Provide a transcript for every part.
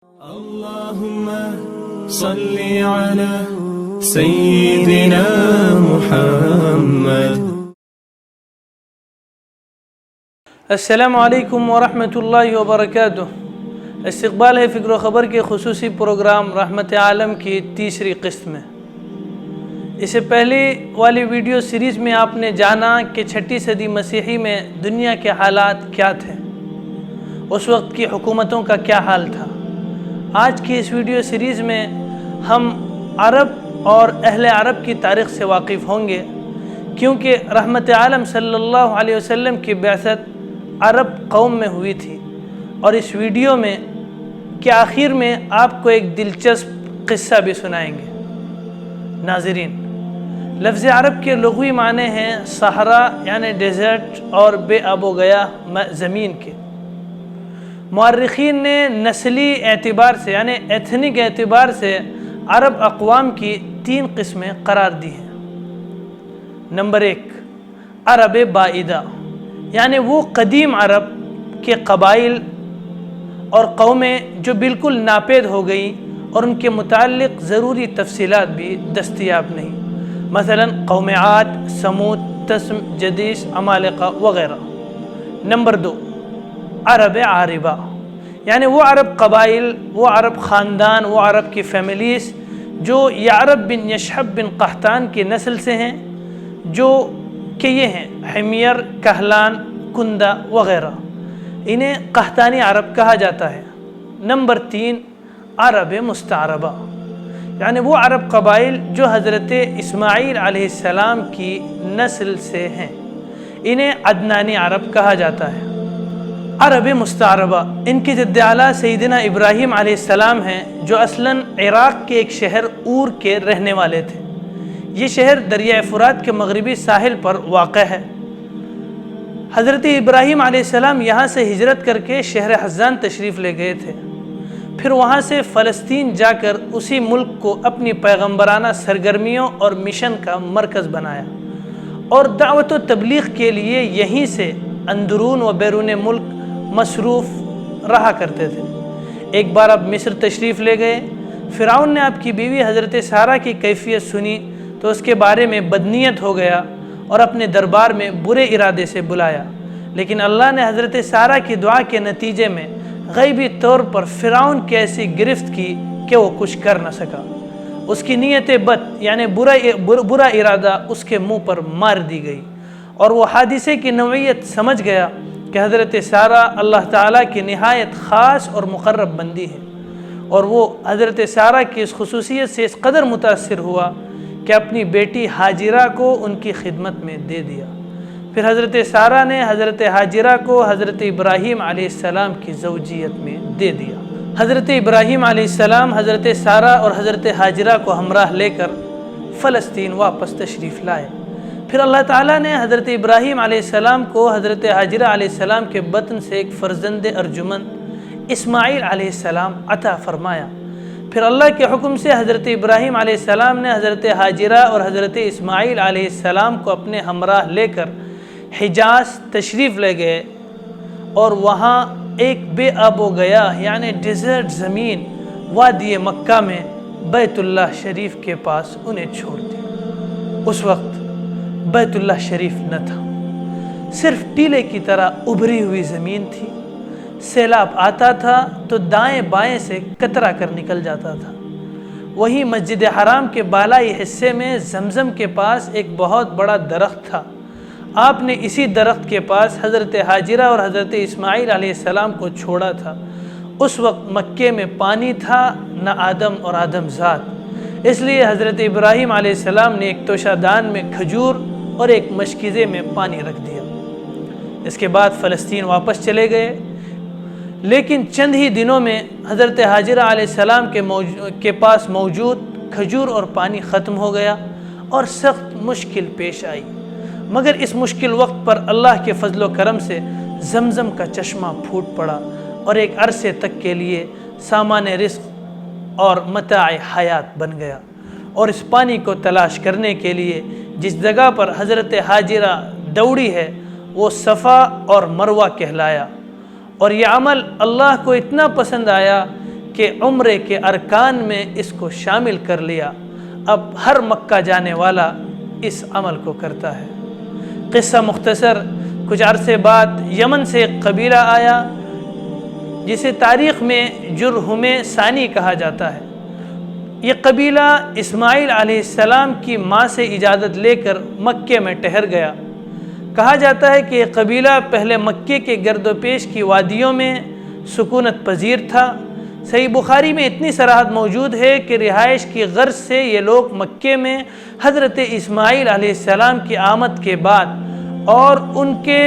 اللهم صل على سيدنا محمد. السلام علیکم ورحمۃ اللہ وبرکاتہ. استقبال ہے فکر و خبر کے خصوصی پروگرام رحمت عالم کی تیسری قسط میں. اس سے پہلے والی ویڈیو سیریز میں آپ نے جانا کہ چھٹی صدی مسیحی میں دنیا کے حالات کیا تھے، اس وقت کی حکومتوں کا کیا حال تھا. آج کی اس ویڈیو سیریز میں ہم عرب اور اہل عرب کی تاریخ سے واقف ہوں گے، کیونکہ رحمت عالم صلی اللہ علیہ وسلم کی بعثت عرب قوم میں ہوئی تھی. اور اس ویڈیو میں کے آخر میں آپ کو ایک دلچسپ قصہ بھی سنائیں گے. ناظرین، لفظ عرب کے لغوی معنی ہیں صحرا یعنی ڈیزرٹ اور بے آب و گیا زمین کے. مورخین نے نسلی اعتبار سے یعنی ایتھنک اعتبار سے عرب اقوام کی 3 قسمیں قرار دی ہیں. نمبر 1، عرب بعیدہ، یعنی وہ قدیم عرب کے قبائل اور قومیں جو بالکل ناپید ہو گئیں اور ان کے متعلق ضروری تفصیلات بھی دستیاب نہیں، مثلا قوم عاد، سمود، تسم، جدیس، عمالقہ وغیرہ. نمبر 2، عرب عاربہ، یعنی وہ عرب قبائل، وہ عرب خاندان، وہ عرب کی فیملیز جو یعرب بن یشحب بن قحطان کی نسل سے ہیں، جو کہ یہ ہیں حمیر، کہلان، کندہ وغیرہ. انہیں قحطانی عرب کہا جاتا ہے. نمبر 3، عرب مستعربہ، یعنی وہ عرب قبائل جو حضرت اسماعیل علیہ السلام کی نسل سے ہیں. انہیں عدنانی عرب کہا جاتا ہے. عرب مستعربہ ان کی جد اعلیٰ سیدنا ابراہیم علیہ السلام ہیں، جو اصلاً عراق کے ایک شہر اور کے رہنے والے تھے. یہ شہر دریائے فرات کے مغربی ساحل پر واقع ہے. حضرت ابراہیم علیہ السلام یہاں سے ہجرت کر کے شہر حزان تشریف لے گئے تھے. پھر وہاں سے فلسطین جا کر اسی ملک کو اپنی پیغمبرانہ سرگرمیوں اور مشن کا مرکز بنایا اور دعوت و تبلیغ کے لیے یہیں سے اندرون و بیرون ملک مصروف رہا کرتے تھے. ایک بار اب مصر تشریف لے گئے. فرعون نے آپ کی بیوی حضرت سارہ کی کیفیت سنی تو اس کے بارے میں بدنیت ہو گیا اور اپنے دربار میں برے ارادے سے بلایا. لیکن اللہ نے حضرت سارہ کی دعا کے نتیجے میں غیبی طور پر فرعون کی ایسی گرفت کی کہ وہ کچھ کر نہ سکا. اس کی نیت بد یعنی برا ارادہ اس کے منہ پر مار دی گئی اور وہ حادثے کی نوعیت سمجھ گیا کہ حضرت سارہ اللہ تعالیٰ کی نہایت خاص اور مقرب بندی ہے. اور وہ حضرت سارہ کی اس خصوصیت سے اس قدر متاثر ہوا کہ اپنی بیٹی ہاجرہ کو ان کی خدمت میں دے دیا. پھر حضرت سارہ نے حضرت ہاجرہ کو حضرت ابراہیم علیہ السلام کی زوجیت میں دے دیا. حضرت ابراہیم علیہ السلام حضرت سارہ اور حضرت ہاجرہ کو ہمراہ لے کر فلسطین واپس تشریف لائے. پھر اللہ تعالیٰ نے حضرت ابراہیم علیہ السلام کو حضرت ہاجرہ علیہ السلام کے بطن سے ایک فرزند ارجمند اسماعیل علیہ السلام عطا فرمایا. پھر اللہ کے حکم سے حضرت ابراہیم علیہ السلام نے حضرت ہاجرہ اور حضرت اسماعیل علیہ السلام کو اپنے ہمراہ لے کر حجاز تشریف لے گئے اور وہاں ایک بے آب و گیا یعنی ڈیزرٹ زمین وادی مکہ میں بیت اللہ شریف کے پاس انہیں چھوڑ دیا. اس وقت بیت اللہ شریف نہ تھا، صرف ٹیلے کی طرح ابھری ہوئی زمین تھی. سیلاب آتا تھا تو دائیں بائیں سے کترا کر نکل جاتا تھا. وہیں مسجد حرام کے بالائی حصے میں زمزم کے پاس ایک بہت بڑا درخت تھا. آپ نے اسی درخت کے پاس حضرت ہاجرہ اور حضرت اسماعیل علیہ السلام کو چھوڑا تھا. اس وقت مکے میں پانی تھا نہ آدم اور آدم ذات، اس لیے حضرت ابراہیم علیہ السلام نے ایک توشہ دان میں کھجور اور ایک مشکیزے میں پانی رکھ دیا. اس کے بعد فلسطین واپس چلے گئے. لیکن چند ہی دنوں میں حضرت ہاجرہ علیہ السلام کے پاس موجود کھجور اور پانی ختم ہو گیا اور سخت مشکل پیش آئی. مگر اس مشکل وقت پر اللہ کے فضل و کرم سے زمزم کا چشمہ پھوٹ پڑا اور ایک عرصے تک کے لیے سامان رزق اور متاع حیات بن گیا. اور اس پانی کو تلاش کرنے کے لیے جس جگہ پر حضرت ہاجرہ دوڑی ہے وہ صفا اور مروہ کہلایا. اور یہ عمل اللہ کو اتنا پسند آیا کہ عمرے کے ارکان میں اس کو شامل کر لیا۔ اب ہر مکہ جانے والا اس عمل کو کرتا ہے۔ قصہ مختصر، کچھ عرصے بعد یمن سے ایک قبیلہ آیا جسے تاریخ میں جرہم ثانی کہا جاتا ہے۔ یہ قبیلہ اسماعیل علیہ السلام کی ماں سے اجازت لے کر مکے میں ٹھہر گیا۔ کہا جاتا ہے کہ یہ قبیلہ پہلے مکے کے گرد و پیش کی وادیوں میں سکونت پذیر تھا۔ صحیح بخاری میں اتنی صراحت موجود ہے کہ رہائش کی غرض سے یہ لوگ مکے میں حضرت اسماعیل علیہ السلام کی آمد کے بعد اور ان کے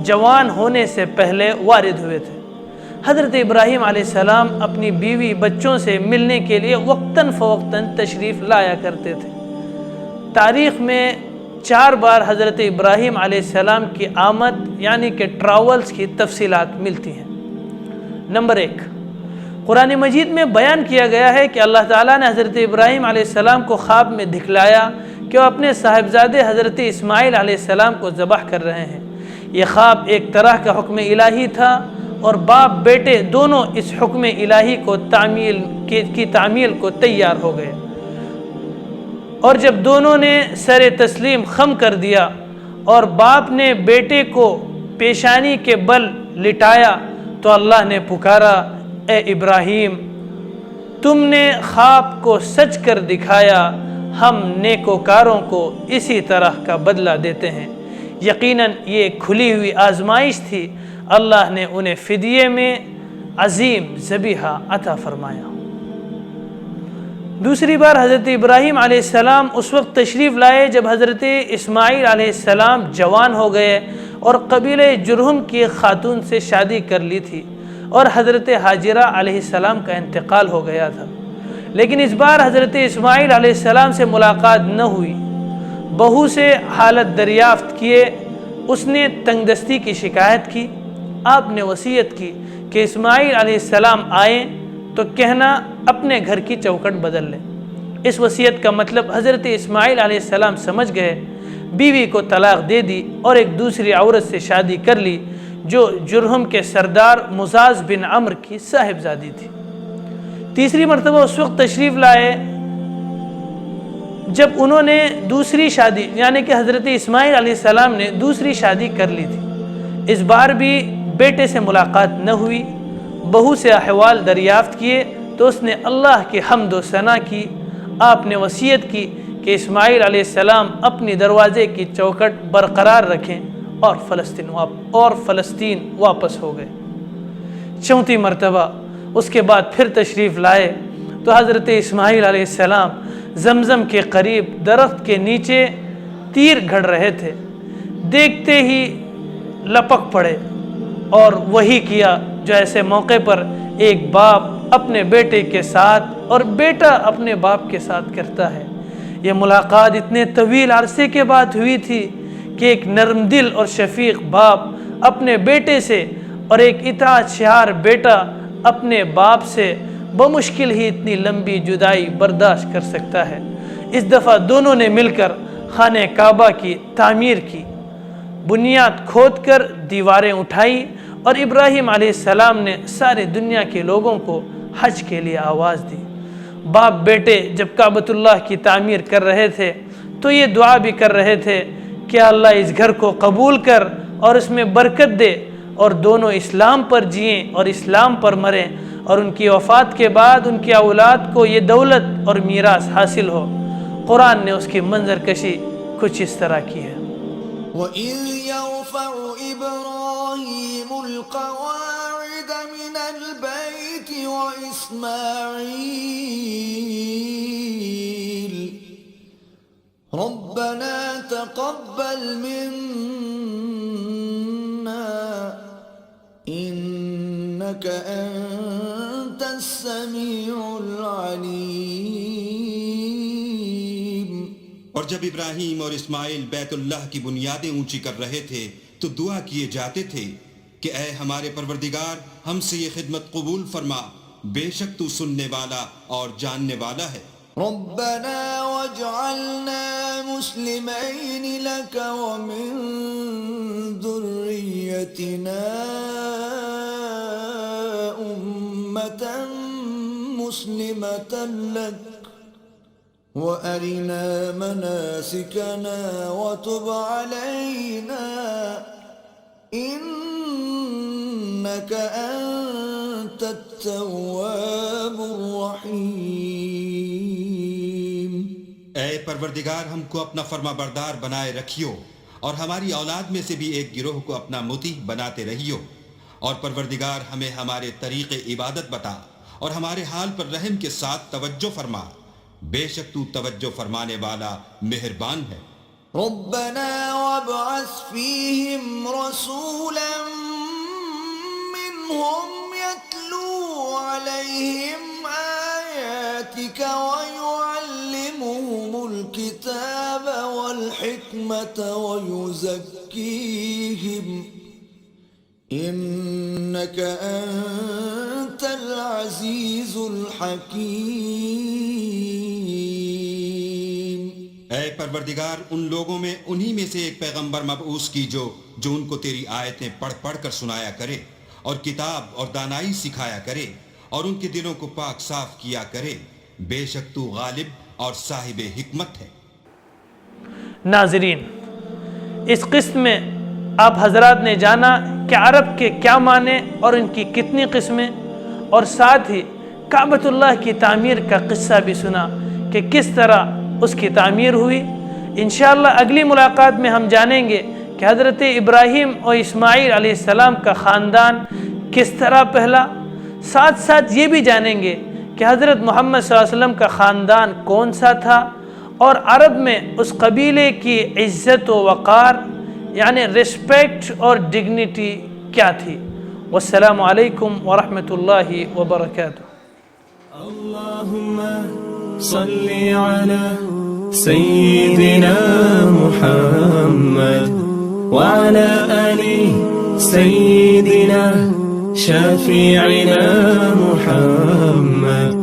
جوان ہونے سے پہلے وارد ہوئے تھے۔ حضرت ابراہیم علیہ السلام اپنی بیوی بچوں سے ملنے کے لیے وقتاً فوقتاً تشریف لایا کرتے تھے۔ تاریخ میں 4 بار حضرت ابراہیم علیہ السلام کی آمد یعنی کہ ٹراولز کی تفصیلات ملتی ہیں۔ نمبر 1، قرآن مجید میں بیان کیا گیا ہے کہ اللہ تعالیٰ نے حضرت ابراہیم علیہ السلام کو خواب میں دکھلایا کہ وہ اپنے صاحبزادے حضرت اسماعیل علیہ السلام کو ذبح کر رہے ہیں۔ یہ خواب ایک طرح کا حکم الہی تھا اور باپ بیٹے دونوں اس حکم الہی کو تعمیل کو تیار ہو گئے، اور جب دونوں نے سر تسلیم خم کر دیا اور باپ نے بیٹے کو پیشانی کے بل لٹایا تو اللہ نے پکارا، اے ابراہیم، تم نے خواب کو سچ کر دکھایا، ہم نیکوکاروں کو اسی طرح کا بدلہ دیتے ہیں۔ یقیناً یہ کھلی ہوئی آزمائش تھی، اللہ نے انہیں فدیے میں عظیم ذبیحہ عطا فرمایا۔ دوسری بار حضرت ابراہیم علیہ السلام اس وقت تشریف لائے جب حضرت اسماعیل علیہ السلام جوان ہو گئے اور قبیلہ جرہم کی ایک خاتون سے شادی کر لی تھی اور حضرت ہاجرہ علیہ السلام کا انتقال ہو گیا تھا۔ لیکن اس بار حضرت اسماعیل علیہ السلام سے ملاقات نہ ہوئی۔ بہو سے حالت دریافت کیے، اس نے تنگ دستی کی شکایت کی۔ آپ نے وصیت کی کہ اسماعیل علیہ السلام آئیں تو کہنا اپنے گھر کی چوکھٹ بدل لیں۔ اس وصیت کا مطلب حضرت اسماعیل علیہ السلام سمجھ گئے، بیوی کو طلاق دے دی اور ایک دوسری عورت سے شادی کر لی جو جرہم کے سردار مزاز بن عمرو کی صاحبزادی تھی۔ تیسری مرتبہ اس وقت تشریف لائے جب انہوں نے دوسری شادی یعنی کہ حضرت اسماعیل علیہ السلام نے دوسری شادی کر لی تھی۔ اس بار بھی بیٹے سے ملاقات نہ ہوئی۔ بہو سے احوال دریافت کیے تو اس نے اللہ کی حمد و ثنا کی۔ آپ نے وصیت کی کہ اسماعیل علیہ السلام اپنی دروازے کی چوکھٹ برقرار رکھیں اور فلسطین واپس ہو گئے۔ چوتھی مرتبہ اس کے بعد پھر تشریف لائے تو حضرت اسماعیل علیہ السلام زمزم کے قریب درخت کے نیچے تیر گھڑ رہے تھے۔ دیکھتے ہی لپک پڑے اور وہی کیا جو ایسے موقع پر ایک باپ اپنے بیٹے کے ساتھ اور بیٹا اپنے باپ کے ساتھ کرتا ہے۔ یہ ملاقات اتنے طویل عرصے کے بعد ہوئی تھی کہ ایک نرم دل اور شفیق باپ اپنے بیٹے سے اور ایک اطاعت شعار بیٹا اپنے باپ سے بمشکل ہی اتنی لمبی جدائی برداشت کر سکتا ہے۔ اس دفعہ دونوں نے مل کر خانہ کعبہ کی تعمیر کی، بنیاد کھود کر دیواریں اٹھائی اور ابراہیم علیہ السلام نے سارے دنیا کے لوگوں کو حج کے لیے آواز دی۔ باپ بیٹے جب کعبۃ اللہ کی تعمیر کر رہے تھے تو یہ دعا بھی کر رہے تھے کہ اللہ اس گھر کو قبول کر اور اس میں برکت دے اور دونوں اسلام پر جئیں اور اسلام پر مریں اور ان کی وفات کے بعد ان کی اولاد کو یہ دولت اور میراث حاصل ہو۔ قرآن نے اس کی منظر کشی کچھ اس طرح کی ہے۔ وَإِذْ يَرْفَعُ إِبْرَاهِيمُ الْقَوَاعِدَ مِنَ الْبَيْتِ وَإِسْمَاعِيلُ رَبَّنَا تَقَبَّلْ مِنَّا إِنَّكَ أَنْتَ السَّمِيعُ الْعَلِيمُ۔ اور جب ابراہیم اور اسماعیل بیت اللہ کی بنیادیں اونچی کر رہے تھے تو دعا کیے جاتے تھے کہ اے ہمارے پروردگار، ہم سے یہ خدمت قبول فرما، بے شک تو سننے والا اور جاننے والا ہے۔ ربنا واجعلنا مسلمين لك ومن ذريتنا أمة مسلمة لك وأرنا مناسكنا وتب علينا إنك أنت التواب الرحيم. اے پروردگار ہم کو اپنا فرما بردار بنائے رکھیو اور ہماری اولاد میں سے بھی ایک گروہ کو اپنا مطیع بناتے رہیو، اور پروردگار ہمیں ہمارے طریق عبادت بتا اور ہمارے حال پر رحم کے ساتھ توجہ فرما، بے شک تو توجہ فرمانے والا مہربان ہے. ربنا وابعث فيهم رسولا منهم يتلو عليهم آياتك ويعلمهم الكتاب والحكمة ويزكيهم إنك أنت العزيز الحكيم. اے پروردگار ان لوگوں میں انہی میں سے ایک پیغمبر مبعوث کی جو ان کو تیری آیتیں پڑھ پڑھ کر سنایا کرے اور کتاب اور دانائی سکھایا کرے اور ان کے دلوں کو پاک صاف کیا کرے، بے شک تو غالب اور صاحب حکمت ہے. ناظرین، اس قسط میں آپ حضرات نے جانا کہ عرب کے کیا معنی اور ان کی کتنی قسمیں، اور ساتھ ہی کعبۃ اللہ کی تعمیر کا قصہ بھی سنا کہ کس طرح اس کی تعمیر ہوئی. انشاءاللہ اگلی ملاقات میں ہم جانیں گے کہ حضرت ابراہیم اور اسماعیل علیہ السلام کا خاندان کس طرح پھیلا. ساتھ ساتھ یہ بھی جانیں گے کہ حضرت محمد صلی اللہ علیہ وسلم کا خاندان کون سا تھا اور عرب میں اس قبیلے کی عزت و وقار یعنی ریسپیکٹ اور ڈگنیٹی کیا تھی. والسلام علیکم ورحمۃ اللہ وبرکاتہ. اللهم صل على سيدنا محمد وعلى آل سيدنا شفيعنا محمد